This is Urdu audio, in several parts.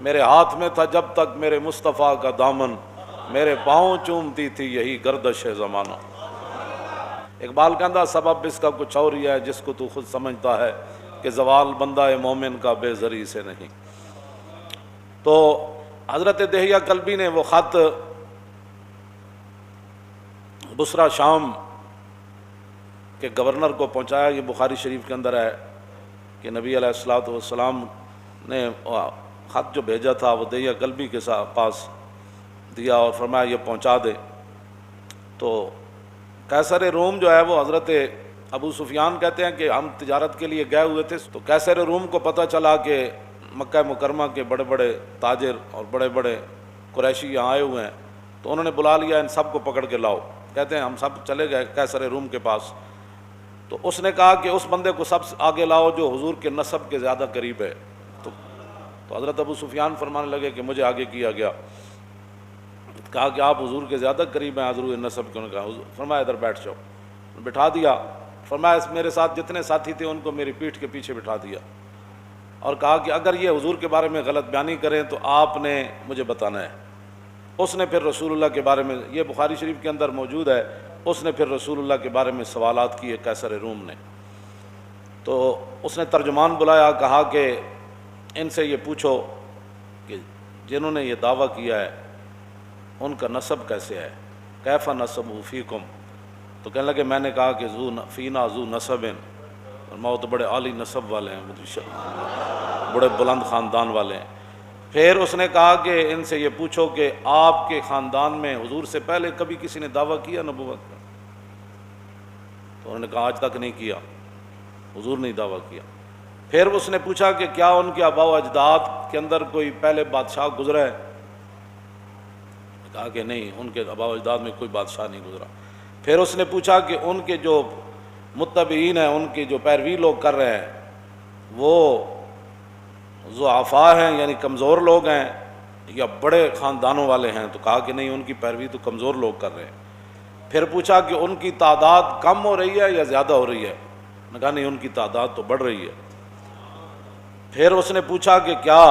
میرے ہاتھ میں تھا جب تک میرے مصطفیٰ کا دامن، میرے پاؤں چومتی تھی یہی گردش زمانہ۔ اقبال کہندا سبب اس کا کچھ اور ہی ہے جس کو تو خود سمجھتا ہے کہ زوال بندہ مومن کا بے زری سے نہیں۔ تو حضرت دہیہ کلبی نے وہ خط بصرہ شام کے گورنر کو پہنچایا، یہ بخاری شریف کے اندر ہے کہ نبی علیہ الصلوۃ والسلام نے خط جو بھیجا تھا وہ دہیہ کلبی کے پاس دیا اور فرمایا یہ پہنچا دے۔ تو قیصر روم جو ہے وہ حضرت ابو سفیان کہتے ہیں کہ ہم تجارت کے لیے گئے ہوئے تھے، تو قیصر روم کو پتہ چلا کہ مکہ مکرمہ کے بڑے بڑے تاجر اور بڑے بڑے قریشی یہاں آئے ہوئے ہیں، تو انہوں نے بلا لیا ان سب کو پکڑ کے لاؤ۔ کہتے ہیں ہم سب چلے گئے قیصر روم کے پاس، تو اس نے کہا کہ اس بندے کو سب سے آگے لاؤ جو حضور کے نسب کے زیادہ قریب ہے۔ تو حضرت ابو سفیان فرمانے لگے کہ مجھے آگے کیا گیا، کہا کہ آپ حضور کے زیادہ قریب ہیں حضور نسب کے۔ انہوں نے کہا، فرمایا ادھر بیٹھ جاؤ، بٹھا دیا۔ فرمایا میرے ساتھ جتنے ساتھی تھے ان کو میری پیٹھ کے پیچھے بٹھا دیا اور کہا کہ اگر یہ حضور کے بارے میں غلط بیانی کریں تو آپ نے مجھے بتانا ہے۔ اس نے پھر رسول اللہ کے بارے میں، یہ بخاری شریف کے اندر موجود ہے، اس نے پھر رسول اللہ کے بارے میں سوالات کیے قیصر روم نے۔ تو اس نے ترجمان بلایا، کہا کہ ان سے یہ پوچھو کہ جنہوں نے یہ دعویٰ کیا ہے ان کا نسب کیسے ہے، کیف نسب فیکم؟ تو کہنے لگے میں نے کہا کہ فینا ذو نسب، موت بڑے عالی نسب والے ہیں، بڑے بلند خاندان والے ہیں۔ پھر اس نے کہا کہ ان سے یہ پوچھو کہ آپ کے خاندان میں حضور سے پہلے کبھی کسی نے دعویٰ کیا نبوت کا؟ تو انہوں نے کہا آج تک نہیں کیا، حضور نے دعویٰ کیا۔ پھر اس نے پوچھا کہ کیا ان کے آباء و اجداد کے اندر کوئی پہلے بادشاہ گزرا ہے؟ کہا کہ نہیں، ان کے آباء و اجداد میں کوئی بادشاہ نہیں گزرا۔ پھر اس نے پوچھا کہ ان کے جو متبعین ہیں، ان کی جو پیروی لوگ کر رہے ہیں، وہ ضعفاء ہیں یعنی کمزور لوگ ہیں یا بڑے خاندانوں والے ہیں؟ تو کہا کہ نہیں، ان کی پیروی تو کمزور لوگ کر رہے ہیں۔ پھر پوچھا کہ ان کی تعداد کم ہو رہی ہے یا زیادہ ہو رہی ہے؟ انہوں نے کہا نہیں، ان کی تعداد تو بڑھ رہی ہے۔ پھر اس نے پوچھا کہ کیا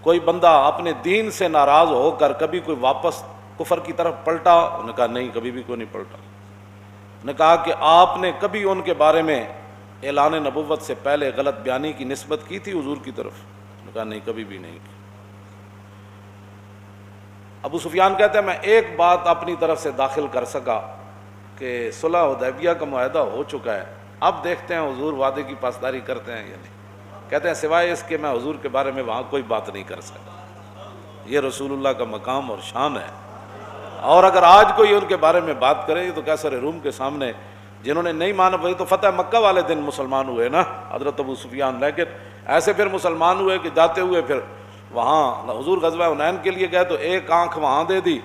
کوئی بندہ اپنے دین سے ناراض ہو کر کبھی کوئی واپس کفر کی طرف پلٹا؟ انہوں نے کہا نہیں، کبھی بھی کوئی نہیں پلٹا۔ انہوں نے کہا کہ آپ نے کبھی ان کے بارے میں اعلان نبوت سے پہلے غلط بیانی کی نسبت کی تھی حضور کی طرف؟ انہوں نے کہا نہیں، کبھی بھی نہیں کی۔ ابو سفیان کہتے ہیں میں ایک بات اپنی طرف سے داخل کر سکا کہ صلح حدیبیہ کا معاہدہ ہو چکا ہے، اب دیکھتے ہیں حضور وعدے کی پاسداری کرتے ہیں یا نہیں۔ کہتے ہیں سوائے اس کے میں حضور کے بارے میں وہاں کوئی بات نہیں کر سکتا، یہ رسول اللہ کا مقام اور شان ہے۔ اور اگر آج کوئی ان کے بارے میں بات کرے تو قیصر روم کے سامنے جنہوں نے نہیں مانا، وہی تو فتح مکہ والے دن مسلمان ہوئے نا حضرت ابو سفیان، لیکن ایسے پھر مسلمان ہوئے کہ جاتے ہوئے پھر وہاں حضور غزوہ حنین کے لیے گئے تو ایک آنکھ وہاں دے دی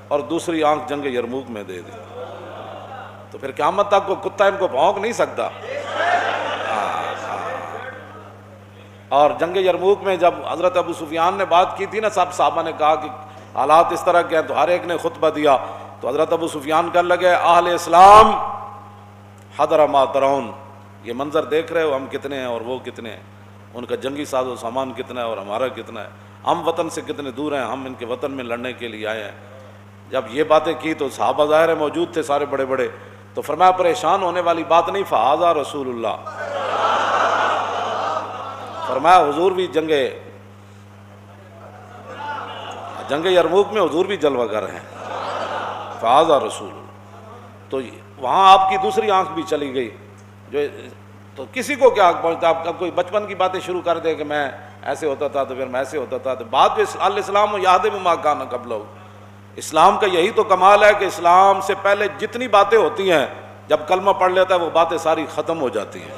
اور دوسری آنکھ جنگ یرموک میں دے دی، تو پھر قیامت تک کو کتا ان کو بھونک نہیں سکتا۔ اور جنگ یرموک میں جب حضرت ابو سفیان نے بات کی تھی نا، سب صحابہ نے کہا کہ حالات اس طرح کے ہیں، تو ہر ایک نے خطبہ دیا، تو حضرت ابو سفیان کہنے لگے اہل اسلام حضر ما ترون، یہ منظر دیکھ رہے ہو ہم کتنے ہیں اور وہ کتنے ہیں، ان کا جنگی ساز و سامان کتنا ہے اور ہمارا کتنا ہے، ہم وطن سے کتنے دور ہیں، ہم ان کے وطن میں لڑنے کے لیے آئے ہیں۔ جب یہ باتیں کی تو صحابہ ظاہر ہے موجود تھے سارے بڑے بڑے، تو فرمایا پریشان ہونے والی بات نہیں، فہذا رسول اللہ، فرمایا حضور بھی جنگ یرموک میں حضور بھی جلوہ گر ہیں، فہذا رسول اللہ۔ تو وہاں آپ کی دوسری آنکھ بھی چلی گئی، جو تو کسی کو کیا پہنچتا، آپ کا کوئی بچپن کی باتیں شروع کر دے کہ میں ایسے ہوتا تھا تو پھر میں ایسے ہوتا تھا، تو بات جو الاسلام یہدم ما کان قبلہ، اسلام کا یہی تو کمال ہے کہ اسلام سے پہلے جتنی باتیں ہوتی ہیں جب کلمہ پڑھ لیتا ہے وہ باتیں ساری ختم ہو جاتی ہیں،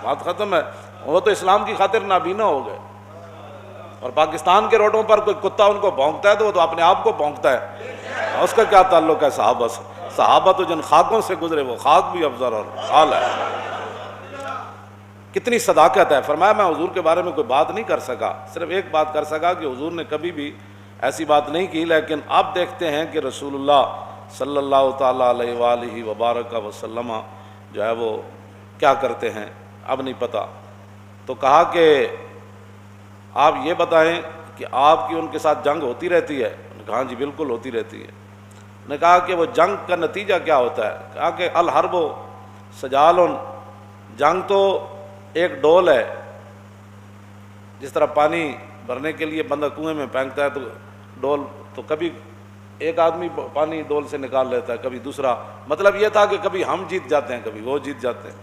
بات ختم ہے۔ وہ تو اسلام کی خاطر نابینا ہو گئے، اور پاکستان کے روڈوں پر کوئی کتا ان کو بھونکتا ہے تو وہ تو اپنے آپ کو بھونکتا ہے، اس کا کیا تعلق ہے صحابہ سے؟ صحابہ تو جن خاکوں سے گزرے وہ خاک بھی افضل اور حال ہے۔ کتنی صداقت ہے، فرمایا میں حضور کے بارے میں کوئی بات نہیں کر سکا، صرف ایک بات کر سکا کہ حضور نے کبھی بھی ایسی بات نہیں کی، لیکن اب دیکھتے ہیں کہ رسول اللہ صلی اللہ تعالیٰ علیہ وآلہ وبارک وسلم جو ہے وہ کیا کرتے ہیں، اب نہیں پتہ۔ تو کہا کہ آپ یہ بتائیں کہ آپ کی ان کے ساتھ جنگ ہوتی رہتی ہے؟ انہوں نے کہا جی بالکل ہوتی رہتی ہے۔ انہوں نے کہا کہ وہ جنگ کا نتیجہ کیا ہوتا ہے؟ کہا کہ الحرب سجال، جنگ تو ایک ڈول ہے، جس طرح پانی بھرنے کے لیے بندہ کنویں میں پھینکتا ہے تو ڈول، تو کبھی ایک آدمی پانی ڈول سے نکال لیتا ہے، کبھی دوسرا، مطلب یہ تھا کہ کبھی ہم جیت جاتے ہیں کبھی وہ جیت جاتے ہیں۔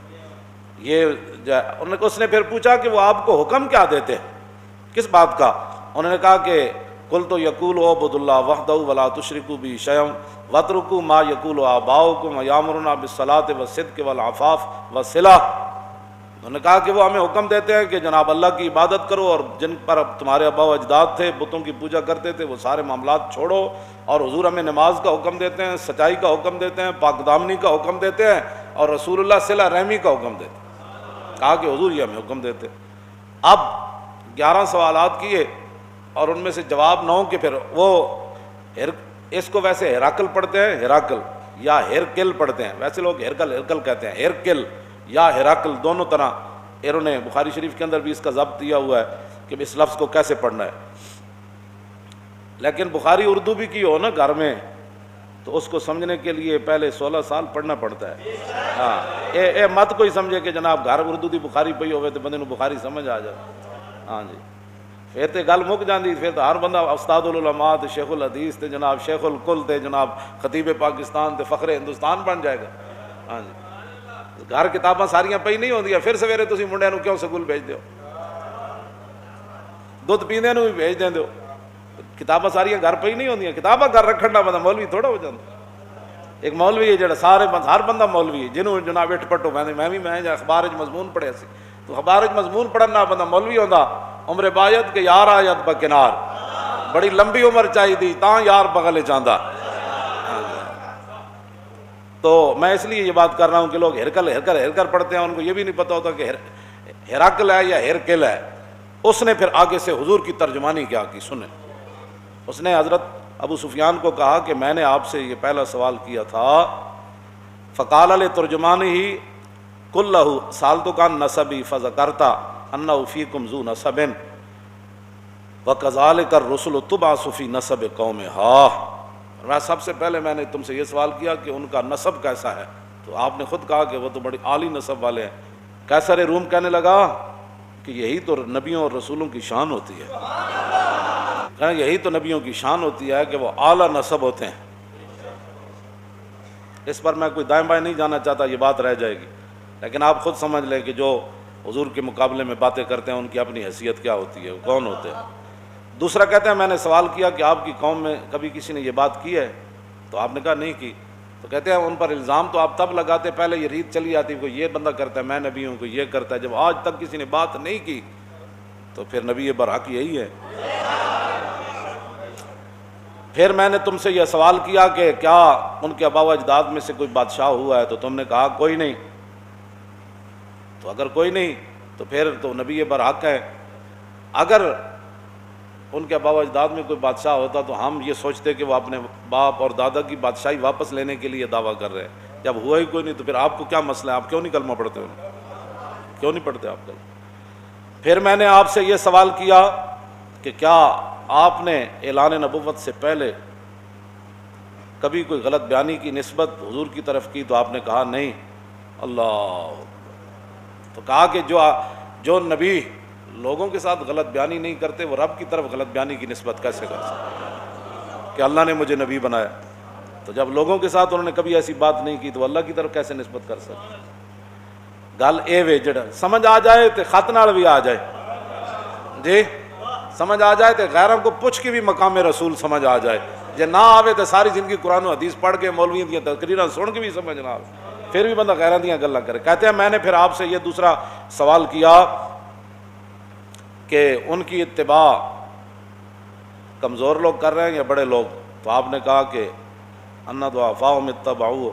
یہ اس نے پھر پوچھا کہ وہ آپ کو حکم کیا دیتے ہیں، کس بات کا؟ انہوں نے کہا کہ قل تو یقول اعبدوا اللہ وحدہ ولا تشرکوا بہ شیئا واترکوا ما یقول آباؤکم ویامرون بالصلاۃ والصدق والعفاف والصلہ۔ انہوں نے کہا کہ وہ ہمیں حکم دیتے ہیں کہ جناب اللہ کی عبادت کرو، اور جن پر تمہارے آبا و اجداد تھے بتوں کی پوجا کرتے تھے وہ سارے معاملات چھوڑو، اور حضور ہمیں نماز کا حکم دیتے ہیں، سچائی کا حکم دیتے ہیں، پاک دامنی کا حکم دیتے ہیں، اور رسول اللہ صلہ رحمی کا حکم دیتے ہیں۔ کہا کہ حضور یہ ہمیں حکم دیتے۔ اب 11 سوالات کیے اور ان میں سے جواب نہ ہو کہ پھر وہ اس کو ویسے ہیراکل پڑھتے ہیں، ہیراکل یا ہیرکل پڑھتے ہیں، ویسے لوگ ہیرکل کہتے ہیں، ہیرکل یا ہیراکل دونوں طرح۔ انہوں نے بخاری شریف کے اندر بھی اس کا ضبط دیا ہوا ہے کہ اس لفظ کو کیسے پڑھنا ہے، لیکن بخاری اردو بھی کی ہو نا گھر میں تو اس کو سمجھنے کے لیے پہلے 16 سال پڑھنا پڑتا ہے۔ ہاں اے مت کوئی سمجھے کہ جناب گھر اردو دی بخاری پئی ہوئے تو بندے نو بخاری سمجھ آ جائے، ہاں جی پھر تو گل مک جاندی، پھر تو ہر بندہ استاد العلماء تے شیخ الحدیث تے جناب شیخ الکل تے جناب خطیب پاکستان تے فخر ہندوستان بن جائے گا۔ ہاں جی گھر کتاباں ساریاں پئی نہیں ہوندیاں، پھر سویرے تسی منڈیاں نو کیوں سکول بھیج دیو، دودھ پیندے نو بھی بھیج دیں دیو، کتاباں ساریاں گھر پئی نہیں ہوندیاں، کتاباں گھر رکھن دا بندہ مولوی تھوڑا ہو جاندا۔ ایک مولوی ہے جڑا سارے ہر بندہ مولوی ہے، جنہوں جناب اٹھ پٹو میں اخبار وچ مضمون پڑھیا سی، تو اخبار وچ مضمون پڑھن نال بندہ مولوی ہوندا، عمر باید کہ یار آیت بکنار، بڑی لمبی عمر چاہیے دی تاں یار بغل چاہندا۔ تو میں اس لیے یہ بات کر رہا ہوں کہ لوگ ہرکل پڑھتے ہیں، ان کو یہ بھی نہیں پتہ ہوتا کہ ہیراکل ہے یا ہیرکل ہے۔ اس نے پھر آگے سے حضور کی ترجمانی کیا کی سنیں، اس نے حضرت ابو سفیان کو کہا کہ میں نے آپ سے یہ پہلا سوال کیا تھا، فقال لترجمانہ قل لہ سالتک عن نسبی فذکرت انہ فیکم ذو نسب وکذالک الرسل تبعث فی نسب قومہا۔ میں سب سے پہلے میں نے تم سے یہ سوال کیا کہ ان کا نسب کیسا ہے، تو آپ نے خود کہا کہ وہ تو بڑی عالی نسب والے ہیں۔ قیصر روم کہنے لگا کہ یہی تو نبیوں اور رسولوں کی شان ہوتی ہے، یہی تو نبیوں کی شان ہوتی ہے کہ وہ اعلیٰ نسب ہوتے ہیں۔ اس پر میں کوئی دائیں بائیں نہیں جانا چاہتا، یہ بات رہ جائے گی، لیکن آپ خود سمجھ لیں کہ جو حضور کے مقابلے میں باتیں کرتے ہیں ان کی اپنی حیثیت کیا ہوتی ہے، وہ کون ہوتے ہیں۔ دوسرا کہتے ہیں میں نے سوال کیا کہ آپ کی قوم میں کبھی کسی نے یہ بات کی ہے، تو آپ نے کہا نہیں کی۔ تو کہتے ہیں ان پر الزام تو آپ تب لگاتے، پہلے یہ ریت چلی آتی کوئی یہ بندہ کرتا ہے میں نبی ہوں، کوئی یہ کرتا ہے، جب آج تک کسی نے بات نہیں کی تو پھر نبی برحق یہی ہے۔ پھر میں نے تم سے یہ سوال کیا کہ کیا ان کے آبا و اجداد میں سے کوئی بادشاہ ہوا ہے، تو تم نے کہا کوئی نہیں۔ تو اگر کوئی نہیں تو پھر تو نبی برحق ہے۔ اگر ان کے آبا و اجداد میں کوئی بادشاہ ہوتا تو ہم یہ سوچتے کہ وہ اپنے باپ اور دادا کی بادشاہی واپس لینے کے لیے دعویٰ کر رہے ہیں، جب ہوا ہی کوئی نہیں تو پھر آپ کو کیا مسئلہ ہے، آپ کیوں نہیں کلمہ پڑھتے ہو، کیوں نہیں پڑھتے آپ کلمہ؟ پھر میں نے آپ سے یہ سوال کیا کہ کیا آپ نے اعلان نبوت سے پہلے کبھی کوئی غلط بیانی کی نسبت حضور کی طرف کی، تو آپ نے کہا نہیں۔ اللہ، تو کہا کہ جو نبی لوگوں کے ساتھ غلط بیانی نہیں کرتے وہ رب کی طرف غلط بیانی کی نسبت کیسے کر سکتے کہ اللہ نے مجھے نبی بنایا؟ تو جب لوگوں کے ساتھ انہوں نے کبھی ایسی بات نہیں کی تو اللہ کی طرف کیسے نسبت کر سکتے؟ گل اے وے جڑا سمجھ آ جائے تو خط نال بھی آ جائے، جی سمجھ آ جائے تو غیروں کو پوچھ کے بھی مقام رسول سمجھ آ جائے، جے نہ آوے تو ساری زندگی قرآن و حدیث پڑھ کے مولویوں دیا تقریراں سن کے بھی سمجھ نہ آوے، پھر بھی بندہ غیراں دیاں گلاں کرے۔ کہتے ہیں میں نے پھر آپ سے یہ دوسرا سوال کیا کہ ان کی اتباع کمزور لوگ کر رہے ہیں یا بڑے لوگ؟ تو آپ نے کہا کہ ان ضعفاء اتبعوا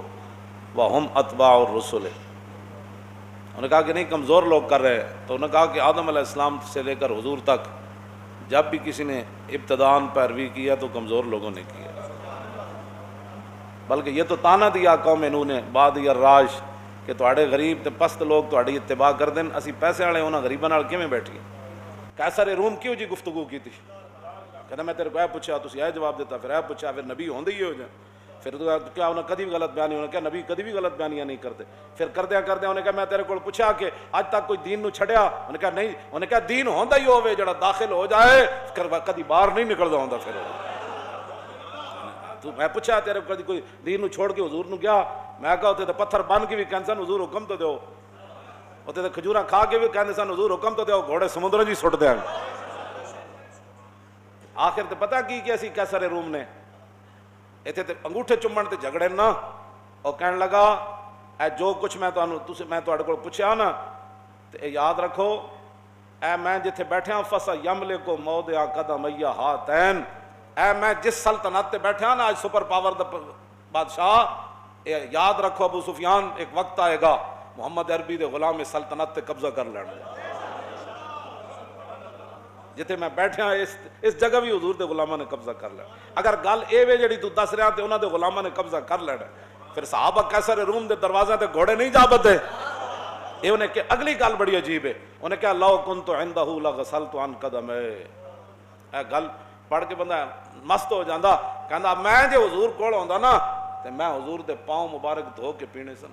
وهم اتباع الرسل، انہوں نے کہا کہ نہیں کمزور لوگ کر رہے ہیں۔ تو انہوں نے کہا کہ آدم علیہ السلام سے لے کر حضور تک جب بھی کسی نے ابتداءً پیروی کیا تو کمزور لوگوں نے کیا، بلکہ یہ تو تانا دیا قوم نوح نے بعد الراج کہ تواڈے غریب تے پست لوگ تواڈی اتباع کر دین، اسی پیسے والے انہاں غریباں نال کیویں بیٹھیے؟ قیصر روم کیوں جی گفتگو کی تھی؟ کہنا میں تیرے کو اے پوچھا تسی اے جواب دیتا، پھر اے پوچھا، پھر نبی ہوندے ہی ہو جائیں۔ پھر کیا انہیں کدی بھی غلط بیانی، انہیں کہا نبی کدی بھی غلط بیانیاں نہیں کرتے۔ پھر کردیا انہیں کہا میں تیرے کو پوچھا کہ اج تک کوئی دین نو چھڑیا؟ انہیں کہا نہیں۔ انہیں کہا دین ہوندا ہی ہوے جڑا داخل ہو جائے کدی باہر نہیں نکلدا ہوندا۔ پھر تو میں پوچھا تیرے کو کدی کوئی دین نو چھوڑ کے حضور نو گیا؟ میں کہا اتنے تو پتھر بن کے بھی کہندے سن حضور حکم تو دیو، اتنے تو کھجوراں کھا کے بھی کہندے سن حضور حکم تو دیو، گھوڑے سمندر جی سٹ دیاں۔ آخر تے پتہ کی کیا سی قیصر روم نے؟ اتنے تے انگوٹھے چومن تے جھگڑے نا، اور کہنے لگا اے جو کچھ میں تہاڈے کول پوچھیا نا تے یاد رکھو، اے میں جتھے بیٹھا فسا یملکو موضع قدمیا ہاتین، اے میں جس سلطنت تے بیٹھا نا آج سپر پاور دا بادشاہ، یاد رکھو ابو سفیان ایک وقت آئے گا محمد عربی دے غلام سلطنت تے قبضہ کر لینا۔ جتھے میں بیٹھا اس جگہ بھی حضور دے غلاماں نے قبضہ کر لینا۔ اگر گل اے وے جڑی تو دس رہا تے انہاں دے غلاماں نے قبضہ کر لینا، پھر صحابہ قیصر روم دے دروازے تے گھوڑے نہیں جا بدے۔ یہ انہیں کہ اگلی گل بڑی عجیب ہے، انہیں کہا لو کنت عندہ لغسلت عن قدمہ۔ اے گل پڑھ کے بندہ مست ہو جاندا، کہندا میں جے حضور کول ہوندا نا تے میں حضور دے پاؤں مبارک دھو کے پینے سن۔